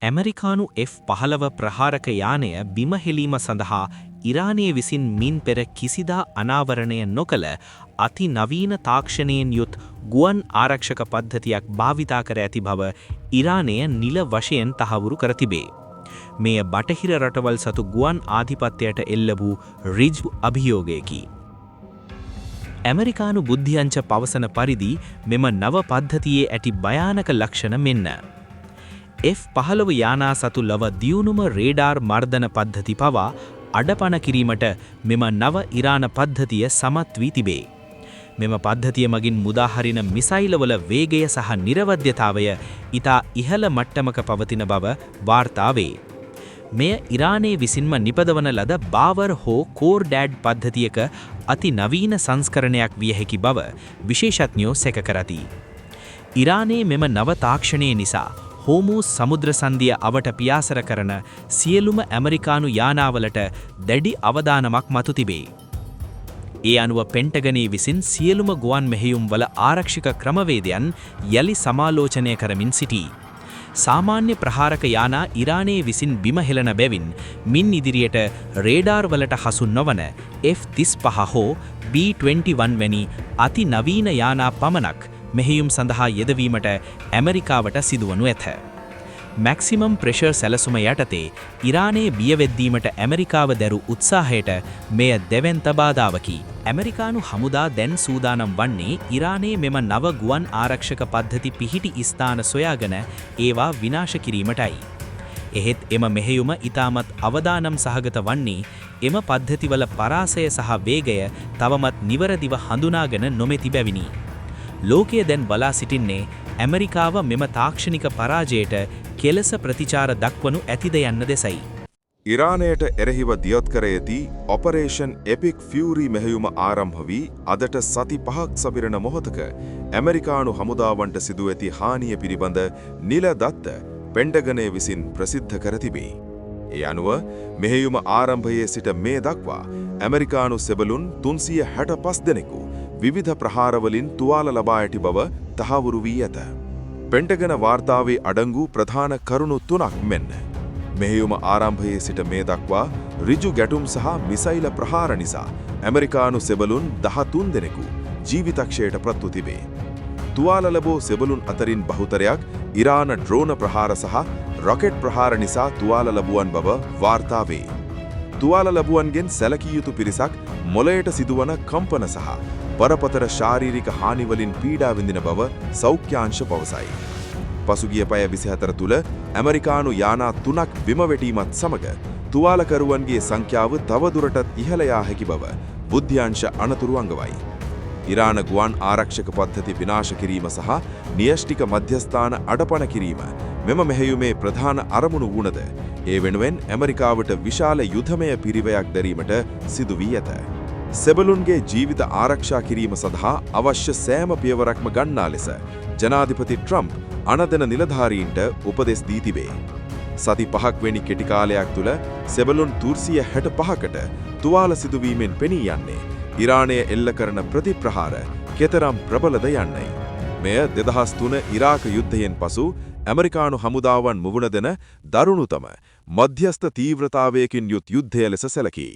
ඇමරිකානු F-15 ප්‍රහාරක යානය බිම හෙලීම සඳහා ඉරානයේ විසින් මින් පෙර කිසිදා අනාවරණය නොකළ අති නවීන තාක්ෂණයෙන් යුත් ගුවන් ආරක්ෂක පද්ධතියක් භාවිතා කර ඇති බව ඉරානය නිල වශයෙන් තහවුරු කර තිබේ. මෙය බටහිර රටවල් සතු ගුවන් ආධිපත්‍යයට එල්ල වූ ඍජු අභියෝගයකි. ඇමරිකානු බුද්ධියංච පවසන පරිදි මෙම නව පද්ධතියේ ඇති භයානක ලක්ෂණ මෙන්න. F-15 යානා සතු ලව දියුණුම රේඩාර් මර්දන පද්ධති පවා අඩපණ කිරීමට මෙම නව ඉරාන පද්ධතිය සමත් වී තිබේ. මෙම පද්ධතිය මගින් මුදාහරින මිසයිලවල වේගය සහ නිරවද්‍යතාවය ඉතා ඉහළ මට්ටමක පවතින බව වාර්තා වේ. මෙය ඉරානයේ විසින්ම නිපදවන ලද බාවර් හෝ කෝර්ඩෑඩ් පද්ධතියක අති නවීන සංස්කරණයක් විය හැකි බව විශේෂඥයෝ සැක කරති. ඉරානයේ මෙම නව තාක්ෂණය නිසා හෝමූස් සමුද්‍ර සංදිය අවට පියාසර කරන සියලුම ඇමරිකානු යානාවලට දැඩි අවදානමක් මතු තිබේ. ඒ අනුව පෙන්ටගනයේ විසින් සියලුම ගුවන් මෙහෙයුම් වල ආරක්ෂක ක්‍රමවේදයන් යලි සමාලෝචනය කරමින් සිටී. සාමාන්‍ය ප්‍රහාරක යානා ඉරානයේ විසින් බිම හෙළන බැවින් මින් ඉදිරියට රේඩාර් වලට හසු නොවන F-35 හෝ B-21 වැනි අති නවීන යානා පමණක් මෙහෙයුම් සඳහා යෙදවීමට ඇමරිකාවට සිදුවනු ඇත. මැක්සිමම් ප්‍රෙෂර් සැලසුම යටතේ ඉරානයේ බියවෙද්දීමට ඇමරිකාව දැරු උත්සාහයට මෙය දෙවැන්ත බාධාවකි. ඇමරිකානු හමුදා දැන් සූදානම් වන්නේ ඉරානයේ මෙම නව ගුවන් ආරක්ෂක පද්ධති පිහිටි ස්ථාන සොයාගෙන ඒවා විනාශ කිරීමටයි. එහෙත් එම මෙහෙයුම ඉතාමත් අවදානම් සහගත වන්නේ එම පද්ධතිවල පරාසය සහ වේගය තවමත් නිවරදිව හඳුනාගෙන නොමැති බැවිනි. ලෝකය දැන් බලා සිටින්නේ ඇමරිකාව මෙම තාක්ෂණික පරාජයට කෙලස ප්‍රතිචාර දක්වනු ඇතිද යන්න දෙසයි. ඉරානයට එරෙහිව දියත් කර ඇති ඔපරේෂන් එපික් ෆියුරි මෙහෙයුම ආරම්භ වී අදට සති 5ක් සපිරන මොහොතක ඇමරිකානු හමුදාවන්ට සිදු ඇති හානිය පිළිබඳ නිල දත්ත පෙන්ටගනය විසින් ප්‍රසිද්ධ කර තිබේ. ඒ අනුව මෙහෙයුම ආරම්භයේ සිට මේ දක්වා ඇමරිකානු සෙබළුන් 365 දෙනෙකු විවිධ ප්‍රහාරවලින් තුවාල ලබා ඇති බව තහවුරු වී ඇත. පෙන්ටගන වාර්තාවේ අඩංගු ප්‍රධාන කරුණු 3ක් මෙන්න. මෙහෙයුම ආරම්භයේ සිට මේ දක්වා ඍජු ගැටුම් සහ මිසයිල ප්‍රහාර නිසා ඇමරිකානු සෙබළුන් 13 දෙනෙකු ජීවිතක්ෂයට පත්ව තිබේ. තුවාල ලැබූ සෙබළුන් අතරින් බහුතරයක් ඉරාන ඩ්‍රෝන ප්‍රහාර සහ රොකට් ප්‍රහාර නිසා තුවාල ලැබුවන් බව වාර්තා වේ. තුවාල ලැබුවන්ගෙන් සැලකිය යුතු පිරිසක් මොළයට සිදුවන කම්පන සහ බරපතල ශාරීරික හානිවලින් පීඩා විඳින බව සෞඛ්‍යාංශ පවසයි. පසුගිය පැය 24 තුළ ඇමරිකානු යානා 3ක් බිම වැටීමත් සමග තුවාලකරුවන්ගේ සංඛ්‍යාව තවදුරටත් ඉහළ යා හැකි බව බුද්ධ්‍යාංශ අනතුරු අඟවයි. ඉරාන ගුවන් ආරක්ෂක පද්ධති විනාශ කිරීම සහ න්‍යෂ්ටික මධ්‍යස්ථාන අඩපණ කිරීම මෙම මෙහෙයුමේ ප්‍රධාන අරමුණු වුණද ඒ වෙනුවෙන් ඇමරිකාවට විශාල යුද්ධමය පිරිවැයක් දැරීමට සිදු වී ඇත. සෙබළුන්ගේ ජීවිත ආරක්ෂා කිරීම සඳහා අවශ්‍ය සෑම පියවරක්ම ගන්නා ලෙස ජනාධිපති ට්‍රම්ප් අනදන නිලධාරීන්ට උපදෙස් දී තිබේ. සති 5ක් වැනි කෙටි කාලයක් තුළ සෙබළුන් 365කට තුවාල සිදුවීමෙන් පෙනී යන්නේ ඉරානය එල්ල කරන ප්‍රතිප්‍රහාර කෙතරම් ප්‍රබලද යන්නයි. මෙය 2003 ඉරාක යුද්ධයෙන් පසු ඇමරිකානු හමුදාවන් මුහුණ දෙන දරුණුතම මධ්‍යස්ථ තීව්‍රතාවයකින් යුත් යුද්ධය ලෙස සැලකේ.